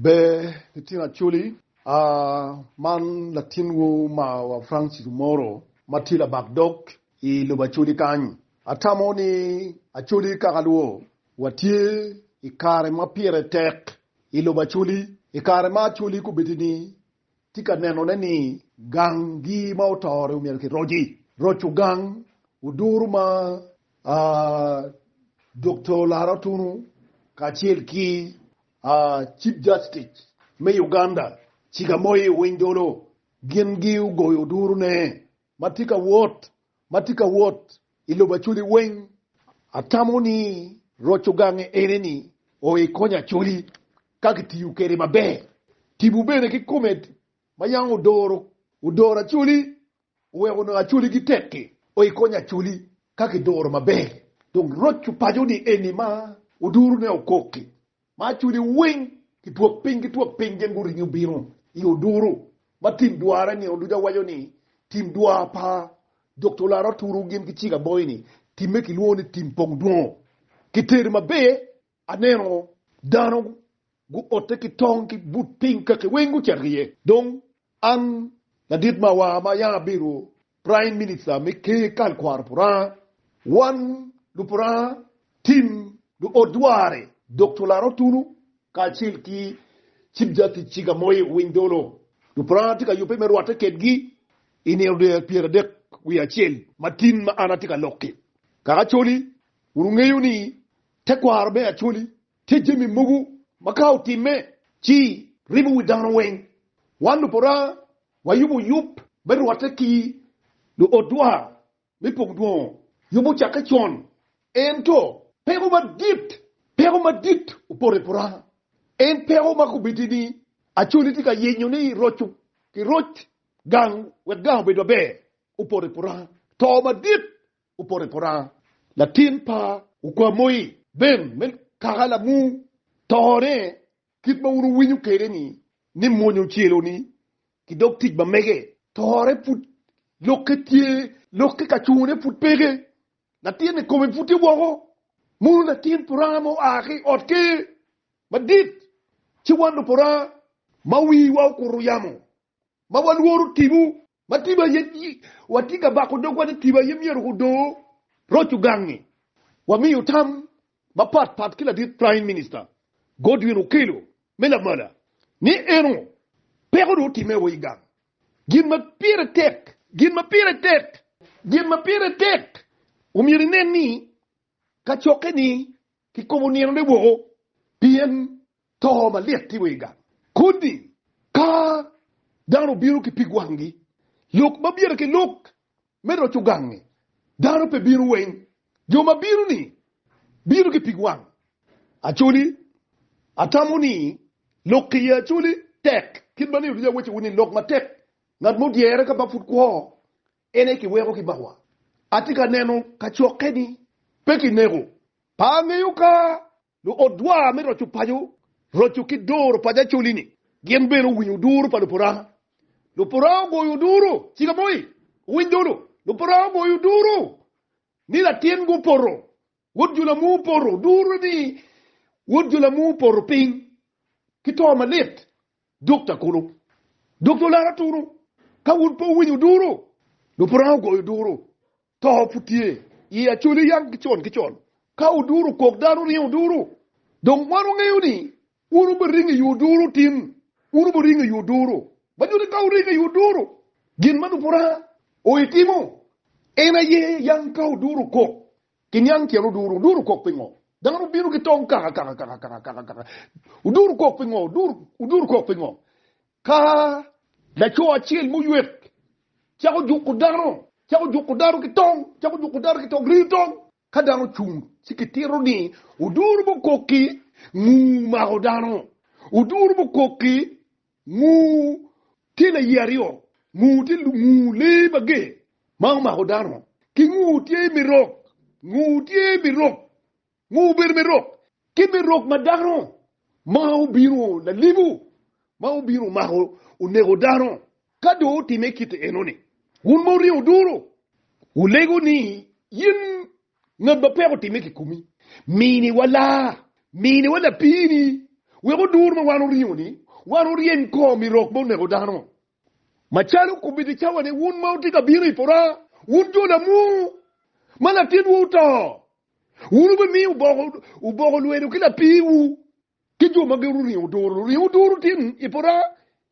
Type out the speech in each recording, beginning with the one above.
be tina chuli man latinwo ma wa Francis Moro matila bakdok I loba chuli kanyi atamoni achuli kagaluo watie ikare mapire tek I loba chuli ikare ma chuli kubitini tika neno neni gangi ma otore umielki rochu gang uduru ma Dr. Lara Tunu kachiel ki Chief Justice me Uganda Chigamoyi Windolo gengi ugoyo duru ne matika wot iloba chuli weng atamoni rochu gang eneni o ikonya chuli kakiti ukere mabe tibu bene ki kumet mayang udora chuli uwe na chuli giteke o ikonya chuli kakidoro mabe donc rochu pajoni eni ma uduru ne okoki ma chuli wing kituok ping jenguri nyubiro iyo duru ma tim duara ni oduja wayo ni tim dua pa Dr. Lara Turu gim kichiga boy ni tim meki luoni tim pong duo kiteri mabe aneno dano gu ote ki tong ki but ping ka ki wengu chariye donc an la ditma wa ma ya biro prime minister me ke kal kwar pura wan du pura tim du odware Dr. Lara Turu ka chil ki chibjati chiga moy windolo du pura tika yupe merwata ketgi inerde pierre dek wi achel matin ma anatika lokki ka choli urungeyu ni tekwar be acholi tejemi mugu makau timme chi ribu widano weng wanu pora wayubu yup merwata ki du odwa mi pogdwo yubu chaka chon ento pego madit upore pora en pego makubitini acholi tika yenyo ni rochu ki roch gang wegang bedo be upore pora to madit upore pora latin pa ukwa moi ben men kagala mu tore kit ma uru winyu kere ni monyo chelo ni kidok tik ba mege tore put lokke kachune put pege latin ne kome puti wogo muru latin pora mo aki otke madit chiwando pora mawi wa kuruyamo mawaluoru tibu matiba yeji watiga bako dogwa tiba yemyeru kudo rochu gangi wami utam mapat kila dit prime minister Godwin Okelo mela ni eno pero do time wigang gin ma pire tek umiri neni kachoke ni ki komunien de wo bien to ma leti wigang kudi ka dano biru ki pigwangi lok mabira ke lok mero chugangi dano pe biru wen jo mabiru ni biru ki pigwang achuli atamuni lok ki achuli tek kibani uja wechi wuni lok ma tek ngad mo diere ka bafut ko ene ki wego ki bawa atika neno kachokeni peki nego pange yuka lo odwa mero chupayo rochu ki doro paja chulini gembero winyu duru pa lo pora boyu duru chiga moy windoro lo pora boyu duru ni la tiengu poro wodjula mu poro duru ni wodjula mu poro ping kito malet Dr. Lara Turu ka wud po winyu duru lo pora boyu duru to putie yi achuli yang kichon ka uduru kok daru ni uduru dong waru ngeyuni uru beringi yuduru tin uru beringi yuduru banyuri kauringa yuduru gin manu pura oitimo ena ye yang kau duru kok kinyang kielo duru kok pingo dangan biru kitong kaka uduru kok pingo uduru kok pingo ka la choa chiel muyuet chako jukudaru kitong ritong kadano chung sikitiro ni uduru bo koki ngu mahodano uduru bo koki ngu tila yario ngu le bage ma hodano ki ngu tie mirok ngu ber mirok ki mirok madano ma ubiru la libu ma ubiru ma unego dano kado timekite enoni un mori uduru ulego ni yin ngaba pero timeki kumi mini wala pini we go dur ma wanu riuni wanu rien ko mi rok mo ne go dano machalo kubidi chawa ne wun mauti ka biri pora wun jola mu mana tin wuto wunu be mi ubogo luenu kila piwu kijo maguru ri uduru tin ipora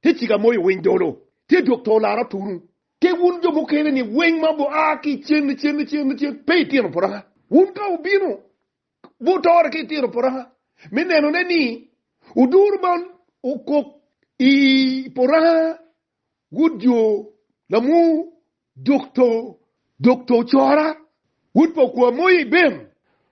tichiga moyo windolo ti doctor lara turu ke wun jo mo kene ni wen mambo aki chen pe tin pora wun ka ubino butor ke tin pora meneno ne ni uduru man ukok I pora gudjo lamu doctor chora would po kwa moy bem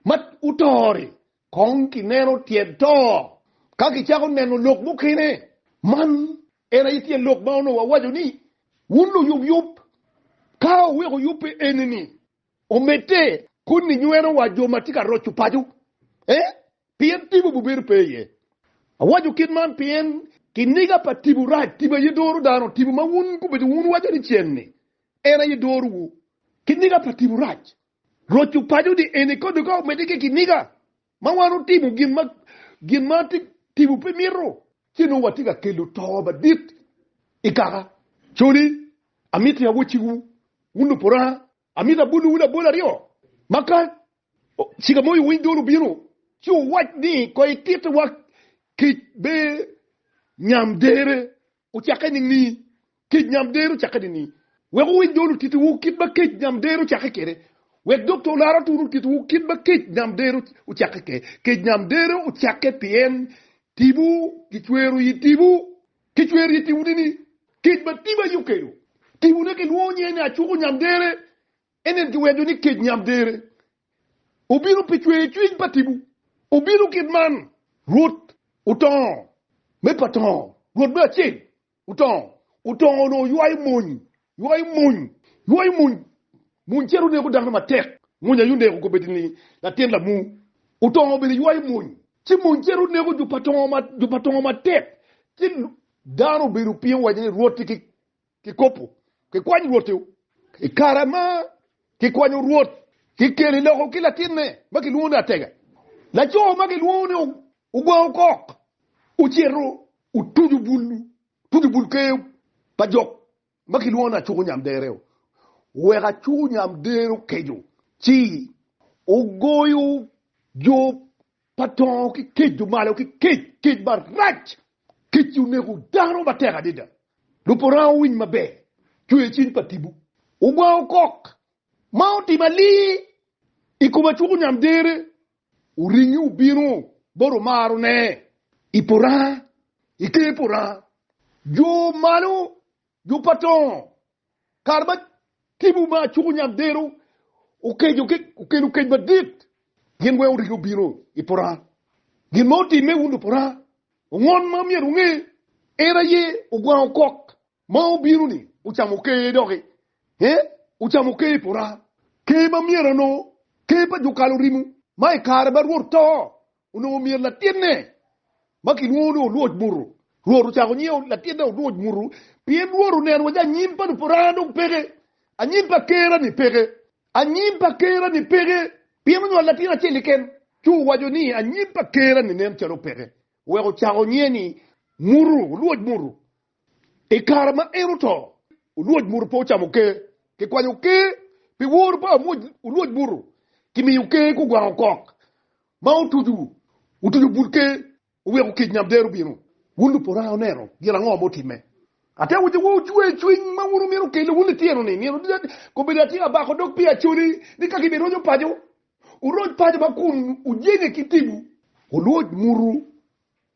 mat utori kong ki neno tieto kaki chako neno lok bukine man era itie lok bauno wa wajuni wundu yup ka we ko yup enini o mete kunni nyueno wa jomatika rochu paju pien tibu buber peye awaju kidman pien kiniga pa tibu raj tiba yidoru dano tibu ma wun kubeti wun wajani chenni era yidoru kiniga pa tibu raj rochu paju di ene kodu ko medike kiniga ma wanu tibu ginma tibu pe miro chino watiga kelu toba dit ikaka churi amiti ya wuchigu wundu pora amita bulu wula bola rio maka chiga moyo windoru bino chu wat ni ko ikita wak be nyamdere uchakani ni kid nyamdere uchakani ni we ko windolu titu wu kid ba kid nyamdere uchakere we doctor lara turu titu wu kid ba kid nyamdere uchakeke kid nyamdere uchake pien tibu kitweru yitibu ni kid ba tiba yukelu tibu ne ke luonye ni achuko nyamdere enen diwedo ni kid nyamdere obiru pitwe twin patibu obiru kidman root uton me patron root be chin uton no yuai mun cheru ne ko dang ma tek munya yunde ko bedini la ten la mu uton be yuai mun ci mun cheru ne ko du patron ma tek tin daro be rupien wajini root ki kopo ki kwani root ki karama ki kwani root ki kele loko kila tinne maki luona tega la cho maki luona ugwa kok uchero utuju bulu ke pajok maki luona chugo nyam dereo wega chugo nyam dero kejo chi ogoyo jo paton ki kejo malo ki kej barach keju nego dano batega dida lupora win mabe chue chin patibu ugwa kok mauti mali ikuma chugo nyam dere uringi ubino boro maru ne ipora ike pora jo malo jo paton karba tibu ma chugo nyam dero ukejo uke badit gen we uringi ubino ipora gen moti me wundu pora ngon mamye runge era ye ugwa kok ma ubino ni uchamuke doge uchamuke pora ke mamye no ke pa jo kalorimu mai karba wurto uno mi la tienne maki nuno luoj muru ruoru cha gonyo la tienne luoj muru pien ruoru nen waja nyimpa no porano pege anyimpa kera ni pege pien no la tienne cheliken tu wajoni anyimpa kera ni nen charo pege wego cha gonyeni muru luoj muru e karma eruto luoj muru po cha muke ke kwanyo ke pi wor pa luoj muru kimi yuke ku gwa kok ma utuju bulke uwe ko kidnyam deru binu wundu pora onero gira ngo motime ate wuje wo chwe chwin ma wuru miro ke wundu tieno ni miro ko bedati aba ko dok pia churi nikaki birojo pajo uroj pajo bakun ujene kitibu uloj muru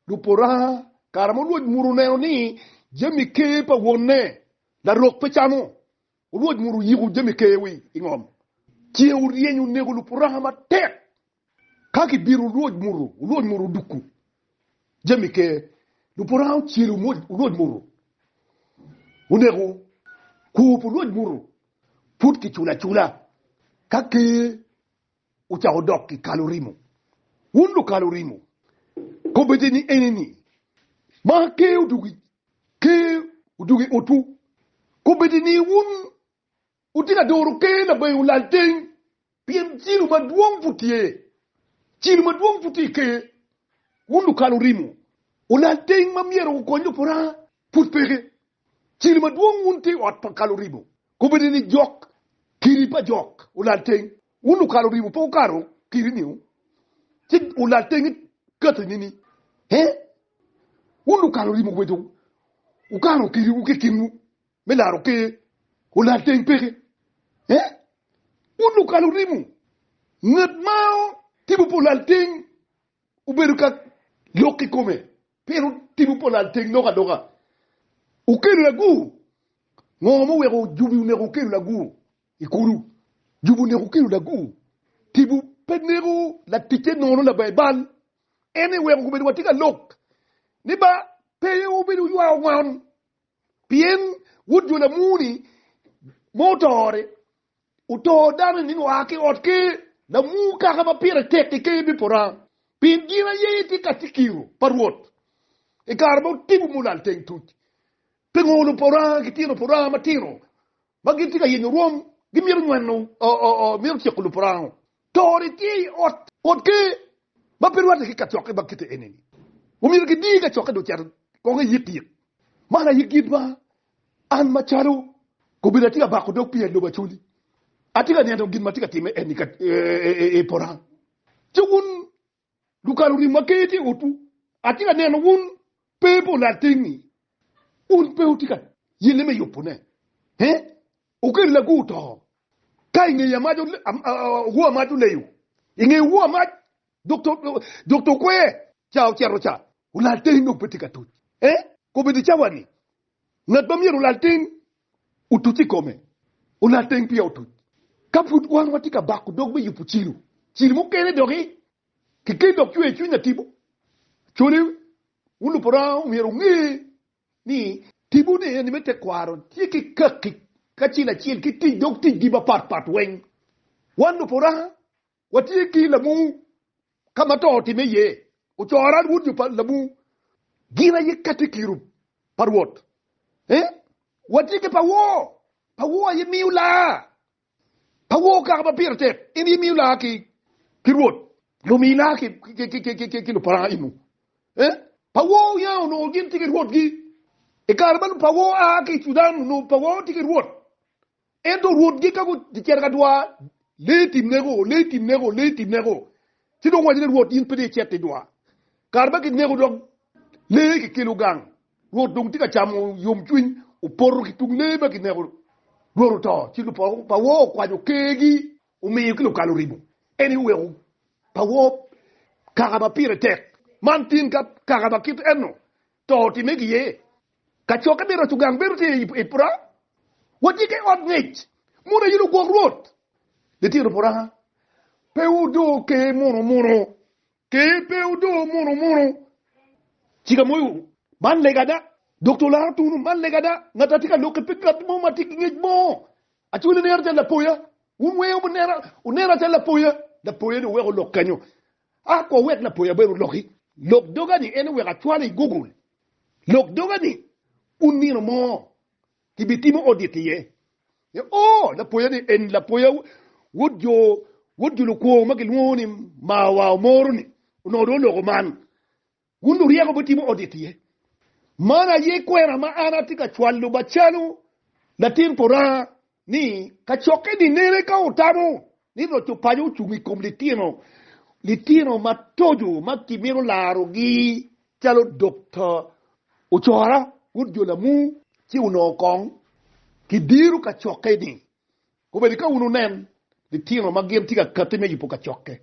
du pora karamo loj muru neno ni jemi ke pa wonne la rok pechamo uloj muru yigu jemi ke wi ingom tie urienyu nego lu pora ma tek kaki biru uloj muru duku jemi ke lu pora chilu uloj muru unego ku uloj muru put ki chula kaki ucha odok ki kalorimu wundu kalorimu ko bedeni eneni ma ke udugi otu ko bedeni wun utina doro ke na bayu lalten piem chilu ma duong futie ke wundu kalorimu Ulalteng mamiero ko nyo pora put pege. Chili maduong unti ot pa kaloribo. Kubedi ni jok kiri pa jok ulalteng unu kaloribo pa ukaro kiri niu. Chit ulalteng kata nini. Unu kaloribo kwetu. Ukaro kiri uke kinu. Melaro ke ulalteng pege. Unu kaloribo. Ngat mao tibu ulalteng uberuka loki kome. Pero tibu ulalteng noka doka. Ukeru lagu. Ngomo wego jubu ne ukeru lagu. Ikuru. Jubu ne ukeru lagu. Tibu penero la tike nono la baibal. Ene wego kubedu watika lok. Niba peye ubedu yuwa wan. Pien wudu la muni motore. Uto dane nino ake otke la muka kama pira teke ke bipora. Pien gina yeti katikiru parwot. Ikarbo tibu mulal teng tuti. Pengolo pora kitiro pora matiro. Bagiti ka yin rom gimir nwano mir chekulu pora. Tori ti ot ke ba perwata ki katyoke bakite eneni. Umir ki diga choke do char ko nga yiti. Mana yigit ba an macharo ko bilati ba ko dok piye do bachuli. Atika ne do gin matika time eni kat pora. Chugun dukaru ri maketi utu. Atika ne no wun pepo la tingi. Un peu tikat yele me yopone uker la guto kai nge yamado huwa madu leyu inge huwa mad doctor kwe chao chero cha ulalten no petika tut ko bedi chawani ngat bamiru ulalten ututi kome ulalten pia utut kaput wan watika baku dogbe yupuchiru chiru mo kene dogi ke dok chue na tibo chole unu pora umiru ngi ni tibu ne ni mete kwaro tiki kaki kachila chil kiti dokti giba pat weng wanu pora wati ki lamu kama to timeye uchora wudu pa lamu gina ye katikiru parwot wati ke pawo ye miula pawo ka ba pirte ini miula ki kirwot lumina ki no para inu pawo ya no ginti kirwot gi Ikarban pawo ki Sudan no pawo tiki ruot. Endo ruot gi kago diker kadwa letim nego. Sido wajine ruot in pede chete dwa. Karba ki nego dog le ki kilogang. Ruot dong tika chamo yom chwin uporo ki tung leba ki nego. Ruot to sido pawo kwa jo kegi umeyo kilo kaloribu. Anyway pawo kagaba pire tek. Mantin kap kagaba kit eno. To ti megi ye. Kachoka biro tugang biro ti ipura. Wati ke on net. Muna yino go road. De tiro pura. Peudo ke mono. Ke peudo mono. Chika moyo. Man legada. Doctor la tunu man legada. Ngatatika loke pikat mo matiki ngej mo. Achule nera tela poya. Unwe unera tela poya. Da poya no wego lokanyo. Ako wet la poya biro loki. Lok dogani ene wega twale Google. Lok dogani uniro mo tibitimo oditiye la poya ni en la poya wodjo lu ko magilwoni mawa morni no do lo man wundu riego bitimo oditiye mana ye kwera ma ana tika chwallo bachano la tempora ni kachoke ni nere ka utano ni lo chupayo chumi litino matojo makimiro laro gi chalo doctor uchora wudjo la mu ci uno kong ki diru ka choke ni ko be ka unu nen di tino magem tika katime yipo ka choke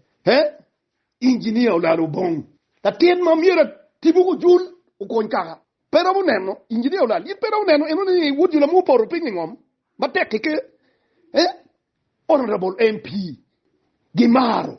engineer la lo bon ta tien mamiera tibugo jul o kon kaka pero mo neno engineer la li pero neno eno ni wudjo la mu poro ping ngom ma tek ke honorable MP Gimaro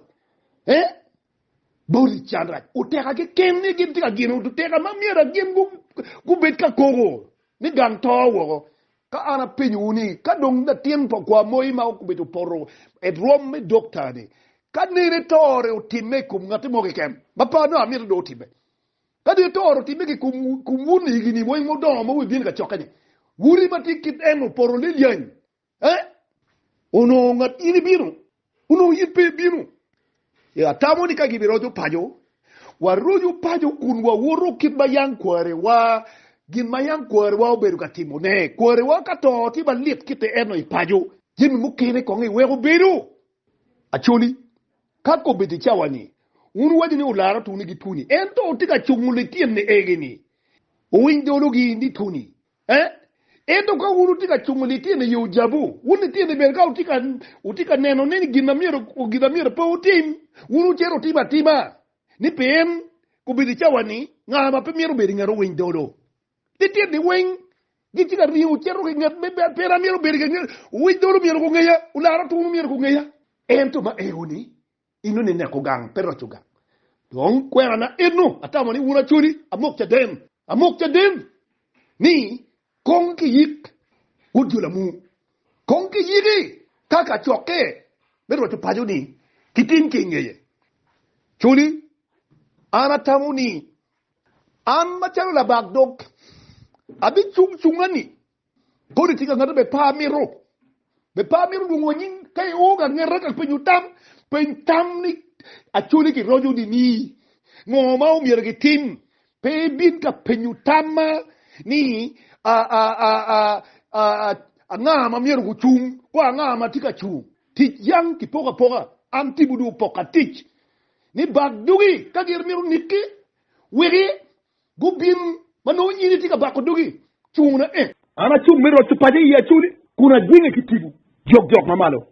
Boli Chandra uteka ke kenne gin tika gino uteka mamiera gin gu bet ka kogo ni gang towo ka ana penyuni ka dong na tiempo kwa moi ma ku betu poro et rom me doctor ni ka ne tore utime kum ngati mo ke kem ba pa no amir do tibe ka de toro tibe ke kum wuni gini moi mo do mo bin ka chokani wuri matikit eno poro lilian uno ngat ini binu uno yipe binu ya tamoni ka gibiro do pajo waruju pajo kun wa woro kit bayang kware wa gin mayang kware wa beru katimo ne kware wa kato ti balit kite eno ipajo jimi mukene ko ngi wego beru acholi kako beti chawani unu wadi ni ulara tuni gituni ento utika chumuliti ne egeni uindologi ndi tuni ento ka unu tika chumuliti ne yujabu unu tiene berga utika neno neni ginamiro pa utim unu chero tiba ni pen ku bidi chawani ngama pe miro bedi ngaro uindolo titie ni wing gitika riu chero ngat pera miro bedi ngaro uindolo miro ko ngeya ulara tunu miro ko ngeya ento ma egoni inu ne ko gang perro chugang don kwera na inu atama ni una churi amok chaden ni konki yik udula mu konki yigi kaka choke bero to pajo ni kitin kingeye chuli ana tamuni an machalo la bagdok abi chungani politika ngado be pamiro ngonyin kay oga ngera ka penyutam ni achuli ki rojo ni ngoma umir ki tim pe bin ka penyutama ni ngama mier ku chung kwa ngama tika chung ti yang ki poka anti budu poka tich ni bagdugi kagir miru nikki wiri gubin mano yini tika bakodugi chung na ana chung miru tupaje ya chuli kuna jinga kitibu jok mamalo